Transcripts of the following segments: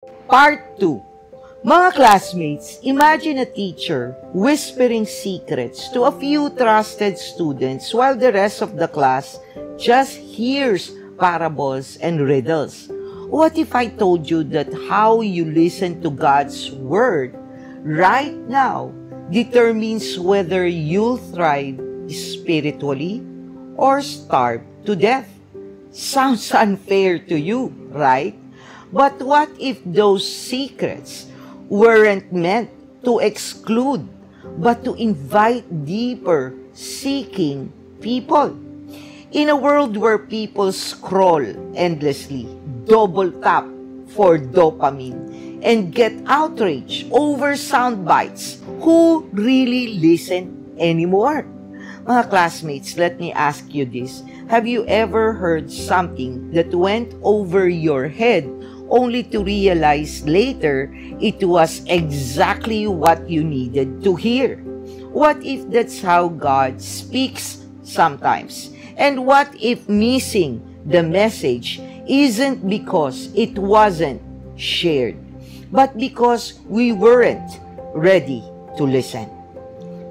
Part 2. Mga classmates, imagine a teacher whispering secrets to a few trusted students while the rest of the class just hears parables and riddles. What if I told you that how you listen to God's Word right now determines whether you'll thrive spiritually or starve to death? Sounds unfair to you, right? But what if those secrets weren't meant to exclude, but to invite deeper seeking people? In a world where people scroll endlessly, double tap for dopamine, and get outraged over sound bites, who really listen anymore? Mga classmates, let me ask you this. Have you ever heard something that went over your head only to realize later it was exactly what you needed to hear? What if that's how God speaks sometimes? And what if missing the message isn't because it wasn't shared, but because we weren't ready to listen?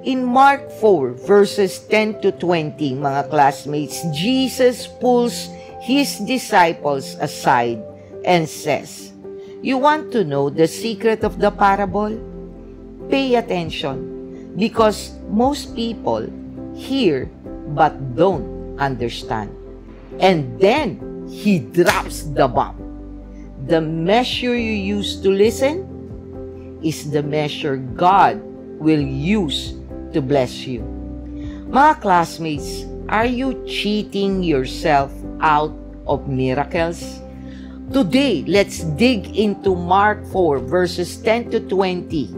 In Mark 4, verses 10 to 20, mga classmates, Jesus pulls his disciples aside and says, "You want to know the secret of the parable? Pay attention, because most people hear but don't understand." And then he drops the bomb. The measure you use to listen is the measure God will use to bless you. Mga classmates, are you cheating yourself out of miracles? Today, let's dig into Mark 4 verses 10 to 20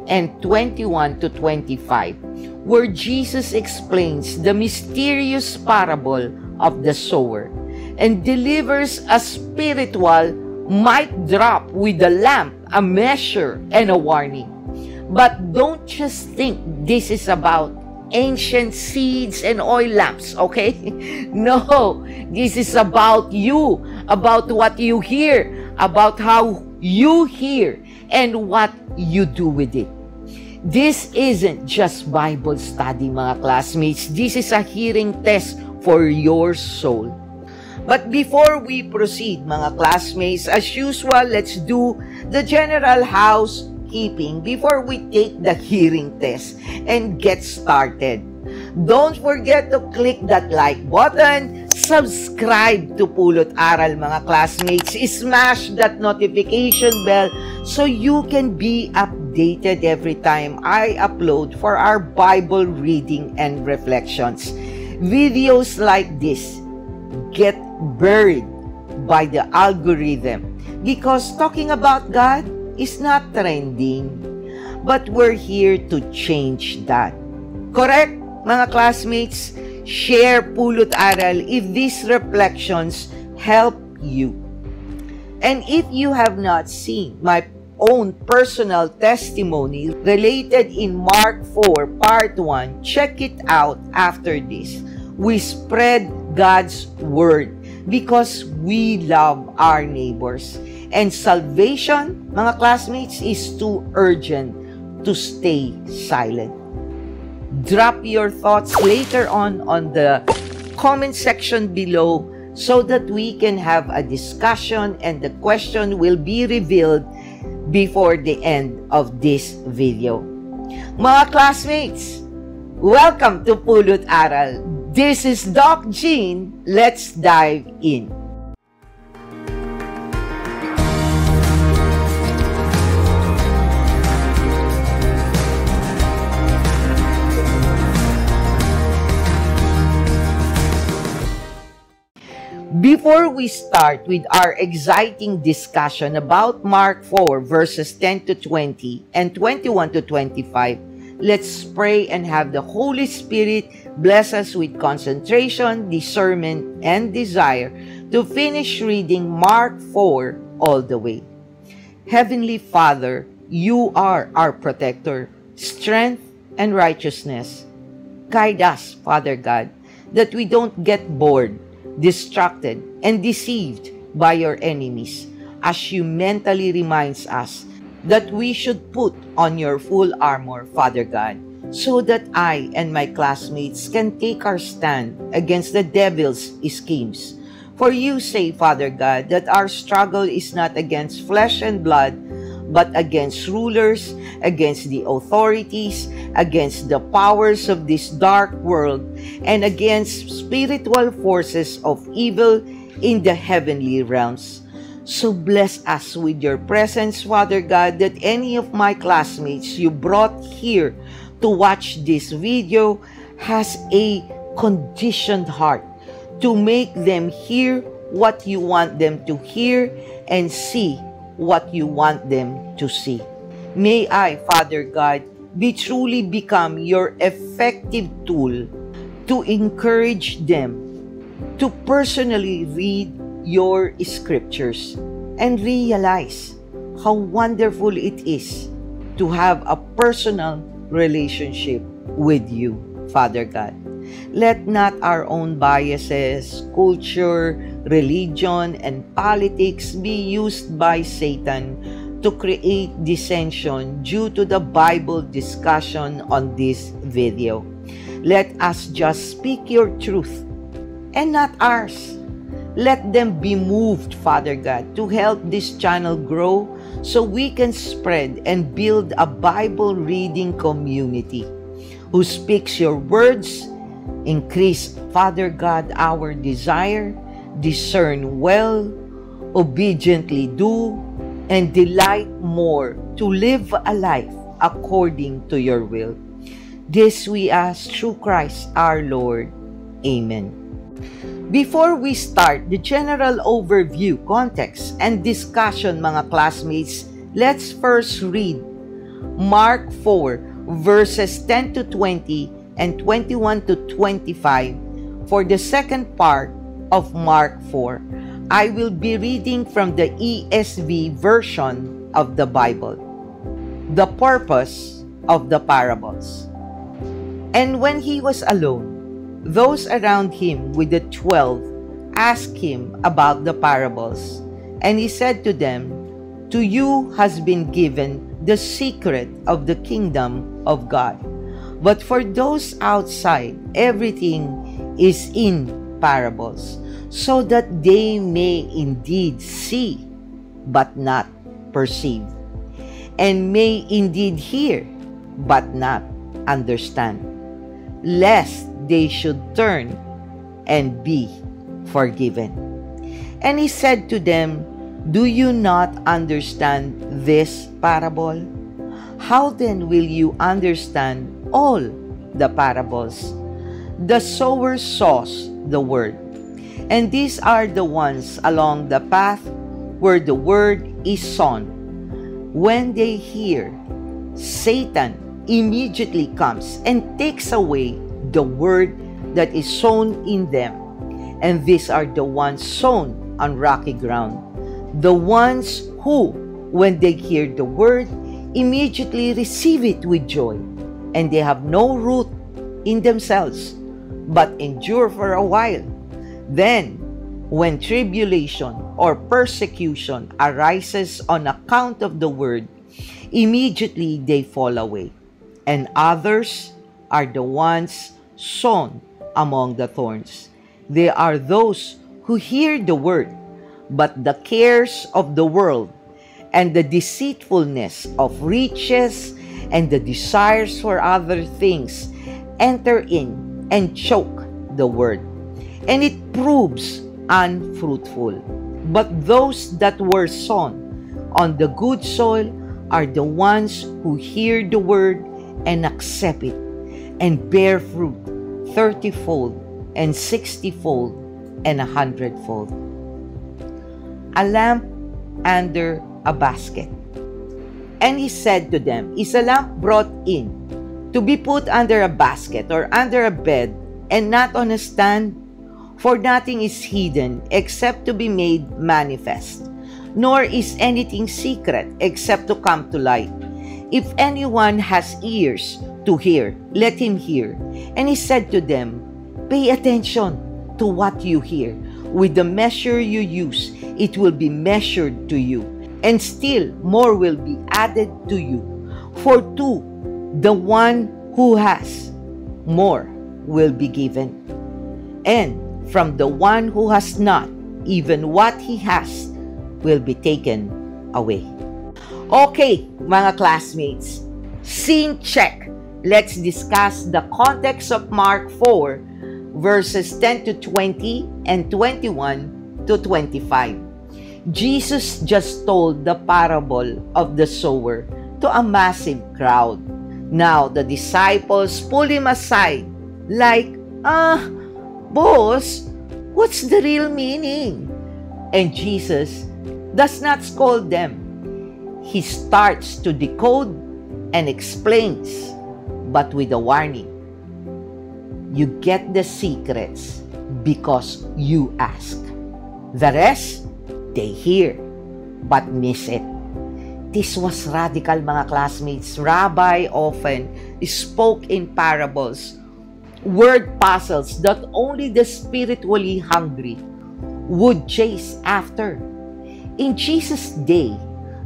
and 21 to 25, where Jesus explains the mysterious parable of the sower and delivers a spiritual mic drop with a lamp, a measure, and a warning. But don't just think this is about ancient seeds and oil lamps, okay? No, this is about you, about what you hear, about how you hear, and what you do with it. This isn't just Bible study, mga classmates. This is a hearing test for your soul. But before we proceed, mga classmates, as usual, let's do the general housekeeping before we take the hearing test and get started. Don't forget to click that like button, subscribe to Pulot Aral, mga classmates, smash that notification bell so you can be updated every time I upload for our Bible reading and reflections. Videos like this get buried by the algorithm because talking about God is not trending, but we're here to change that. Correct, mga classmates? Share Pulot Aral if these reflections help you. And if you have not seen my own personal testimony related in Mark 4 Part 1, check it out after this. We spread God's Word because we love our neighbors. And salvation, mga classmates, is too urgent to stay silent. Drop your thoughts later on the comment section below so that we can have a discussion and the question will be revealed before the end of this video. Mga classmates, welcome to Pulot Aral. This is Doc Jean. Let's dive in. Before we start with our exciting discussion about Mark 4 verses 10 to 20 and 21 to 25, let's pray and have the Holy Spirit bless us with concentration, discernment, and desire to finish reading Mark 4 all the way. Heavenly Father, you are our protector, strength, and righteousness. Guide us, Father God, that we don't get bored, distracted, and deceived by your enemies, as you mentally reminds us that we should put on your full armor, Father God, so that I and my classmates can take our stand against the devil's schemes. For you say, Father God, that our struggle is not against flesh and blood, but against rulers, against the authorities, against the powers of this dark world, and against spiritual forces of evil in the heavenly realms. So bless us with your presence, Father God, that any of my classmates you brought here to watch this video has a conditioned heart, to make them hear what you want them to hear and see what you want them to see. May I, Father God, be truly become your effective tool to encourage them to personally read your scriptures and realize how wonderful it is to have a personal relationship with you, Father God. Let not our own biases, culture, religion, and politics be used by Satan to create dissension due to the Bible discussion on this video. Let us just speak your truth and not ours. Let them be moved, Father God, to help this channel grow so we can spread and build a Bible reading community who speaks your words. Increase, Father God, our desire, discern well, obediently do, and delight more to live a life according to your will. This we ask through Christ our Lord. Amen. Before we start the general overview, context, and discussion, mga classmates, let's first read Mark 4, verses 10 to 20 and 21 to 25 for the second part of Mark 4. I will be reading from the ESV version of the Bible. The purpose of the parables. And when he was alone, those around him with the 12 asked him about the parables. And he said to them, "To you has been given the secret of the kingdom of God. But for those outside, everything is in parables, so that they may indeed see, but not perceive, and may indeed hear, but not understand, lest they should turn and be forgiven." And he said to them, "Do you not understand this parable? How then will you understand all the parables? The sower sows the word, and these are the ones along the path where the word is sown. When they hear, Satan immediately comes and takes away the word that is sown in them. And these are the ones sown on rocky ground, the ones who, when they hear the word, immediately receive it with joy, and they have no root in themselves, but endure for a while. Then, when tribulation or persecution arises on account of the word, immediately they fall away. And others are the ones sown among the thorns. They are those who hear the word, but the cares of the world and the deceitfulness of riches and the desires for other things enter in and choke the word, and it proves unfruitful. But those that were sown on the good soil are the ones who hear the word and accept it, and bear fruit 30-fold and 60-fold and 100-fold. A lamp under a basket. And he said to them, "Is a lamp brought in to be put under a basket or under a bed, and not on a stand? For nothing is hidden except to be made manifest, nor is anything secret except to come to light. If anyone has ears to hear, let him hear." And he said to them, "Pay attention to what you hear. With the measure you use, it will be measured to you, and still more will be added to you. For to the one who has, more will be given. And from the one who has not, even what he has will be taken away. Okay, mga classmates, scene check. Let's discuss the context of Mark 4, verses 10 to 20 and 21 to 25. Jesus just told the parable of the sower to a massive crowd. Now the disciples pull him aside like, boss, what's the real meaning? And Jesus does not scold them. He starts to decode and explains, but with a warning. You get the secrets because you ask. The rest, they hear, but miss it. This was radical, mga classmates. Rabbi often spoke in parables, word puzzles that only the spiritually hungry would chase after. In Jesus' day,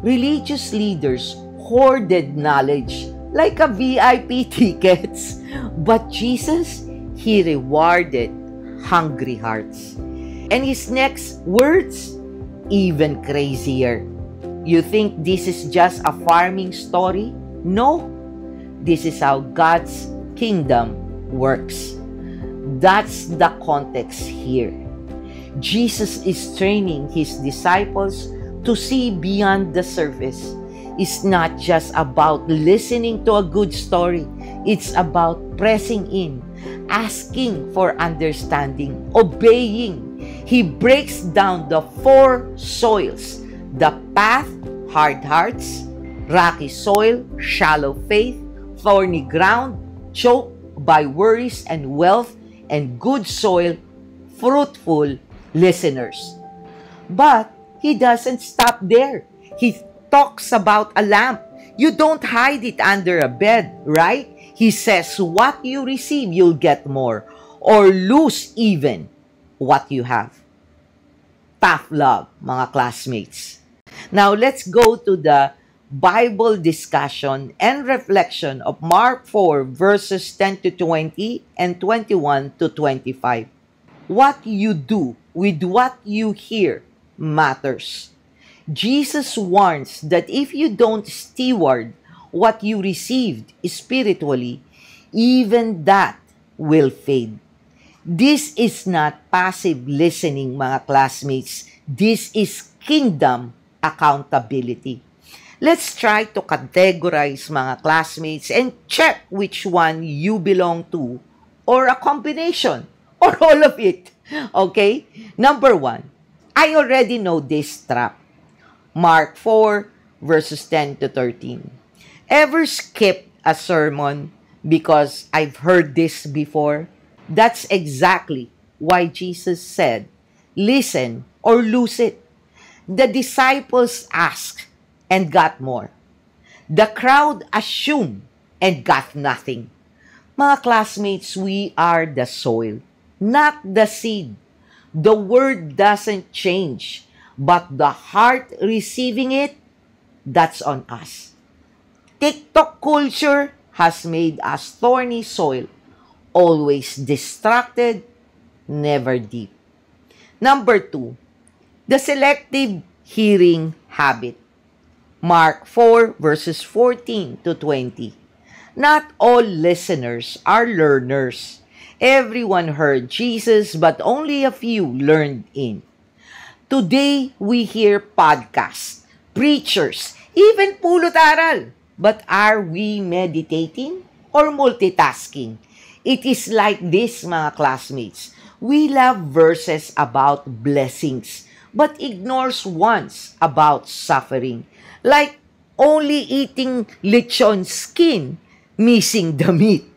religious leaders hoarded knowledge like a VIP tickets. But Jesus, He rewarded hungry hearts. And His next words, even crazier. You think this is just a farming story? No. This is how God's kingdom works. That's the context here. Jesus is training His disciples to see beyond the surface. It's not just about listening to a good story. It's about pressing in, asking for understanding, obeying. He breaks down the four soils: the path, hard hearts; rocky soil, shallow faith; thorny ground, choked by worries and wealth; and good soil, fruitful listeners. But He doesn't stop there. He talks about a lamp. You don't hide it under a bed, right? He says, what you receive, you'll get more, or lose even what you have. Tough love, mga classmates. Now, let's go to the Bible discussion and reflection of Mark 4, verses 10 to 20 and 21 to 25. What you do with what you hear matters. Jesus warns that if you don't steward what you received spiritually, even that will fade. This is not passive listening, mga classmates. This is kingdom accountability. Let's try to categorize, mga classmates, and check which one you belong to, or a combination, or all of it. Okay? Number 1, I already know this trap. Mark 4, verses 10 to 13. Ever skip a sermon because I've heard this before? That's exactly why Jesus said, listen or lose it. The disciples asked and got more. The crowd assumed and got nothing. Mga classmates, we are the soil, not the seed. The word doesn't change, but the heart receiving it, that's on us. TikTok culture has made us thorny soil, always distracted, never deep. Number 2, the selective hearing habit. Mark 4, verses 14 to 20. Not all listeners are learners. Everyone heard Jesus, but only a few learned in. Today, we hear podcasts, preachers, even pulot aral. But are we meditating or multitasking? It is like this, mga classmates. We love verses about blessings, but ignores ones about suffering. Like only eating lechon skin, missing the meat.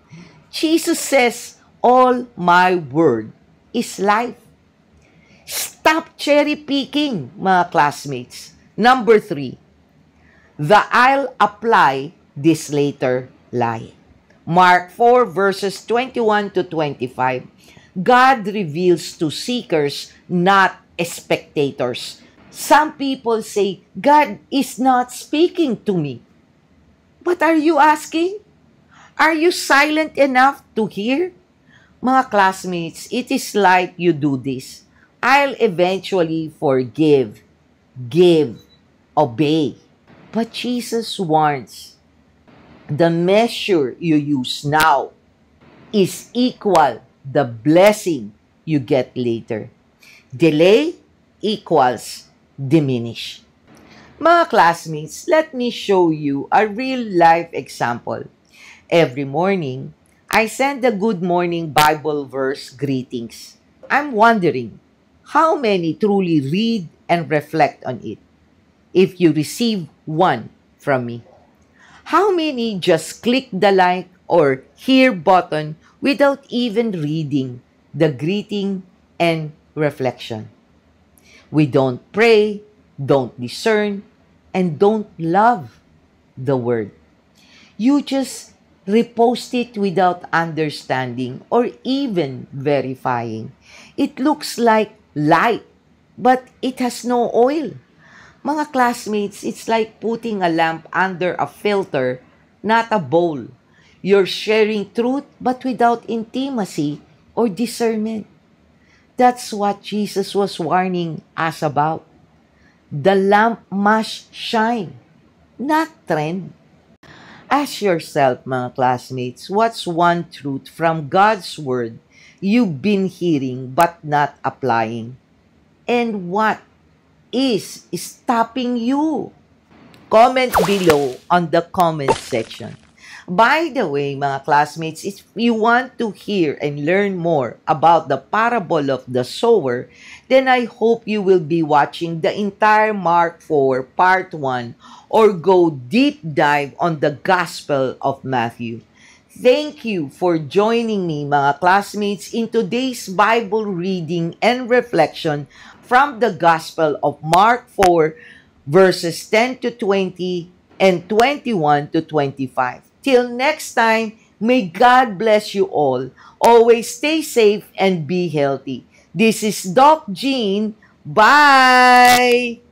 Jesus says, all my word is life. Stop cherry picking, mga classmates. Number 3, the I'll apply this later lie. Mark 4, verses 21 to 25. God reveals to seekers, not spectators. Some people say, God is not speaking to me. But are you asking? Are you silent enough to hear? Mga classmates, it is like you do this. I'll eventually forgive, give, obey. But Jesus warns, the measure you use now is equal the blessing you get later. Delay equals diminish. Mga classmates, let me show you a real-life example. Every morning, I send a good morning Bible verse greetings. I'm wondering, how many truly read and reflect on it? If you receive one from me. How many just click the like or hear button without even reading the greeting and reflection? We don't pray, don't discern, and don't love the word. You just repost it without understanding or even verifying. It looks like light, but it has no oil. Mga classmates, it's like putting a lamp under a filter, not a bowl. You're sharing truth but without intimacy or discernment. That's what Jesus was warning us about. The lamp must shine, not trend. Ask yourself, mga classmates, what's one truth from God's Word you've been hearing but not applying? And what is stopping you? Comment below on the comment section. By the way, mga classmates, if you want to hear and learn more about the parable of the sower, then I hope you will be watching the entire Mark 4 Part 1 or go deep dive on the Gospel of Matthew. Thank you for joining me, mga classmates, in today's Bible reading and reflection from the Gospel of Mark 4, verses 10 to 20 and 21 to 25. Till next time, may God bless you all. Always stay safe and be healthy. This is Doc Jean. Bye!